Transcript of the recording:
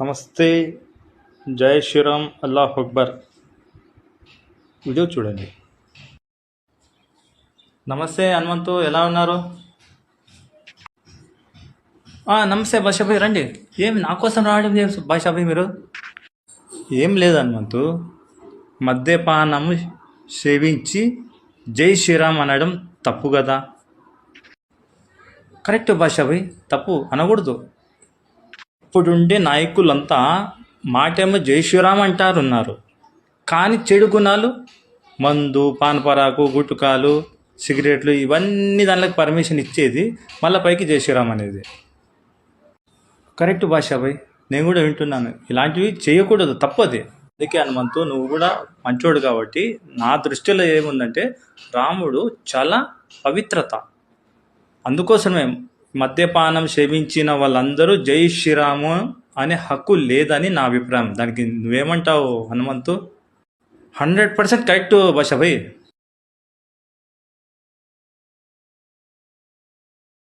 నమస్తే. జై శ్రీరామ్, అల్లాహ్ అక్బర్. వీడియో చూడండి. నమస్తే హనుమంతు, ఎలా ఉన్నారు? నమస్తే బాషాభాయ్, రండి. ఏం నా కోసం రావడం బాషాభాయ్ మీరు? ఏం లేదు హనుమంతు, మద్యపానము సేవించి జై శ్రీరామ్ అనడం తప్పు కదా? కరెక్ట్ బాషాభాయ్, తప్పు అనకూడదు. ఇప్పుడుండే నాయకులంతా మాటేమో జై శ్రీరామ్ అంటారున్నారు, కానీ చెడు గుణాలు మందు, పానపరాకు, గుట్కాలు, సిగరెట్లు ఇవన్నీ దానిలోకి పర్మిషన్ ఇచ్చేది, మళ్ళీ పైకి జై శ్రీరామ్ అనేది. కరెక్ట్ బాషాభాయ్, నేను కూడా వింటున్నాను. ఇలాంటివి చేయకూడదు, తప్పది. అందుకే హనుమంతు, నువ్వు కూడా మంచోడు కాబట్టి నా దృష్టిలో ఏముందంటే రాముడు చాలా పవిత్రత. అందుకోసమే మద్యపానం సేవించిన వాళ్ళందరూ జై శ్రీరాము అనే హక్కు లేదని నా అభిప్రాయం. దానికి నువ్వేమంటావు హనుమంతు? 100% కరెక్ట్ బాషాభాయ్.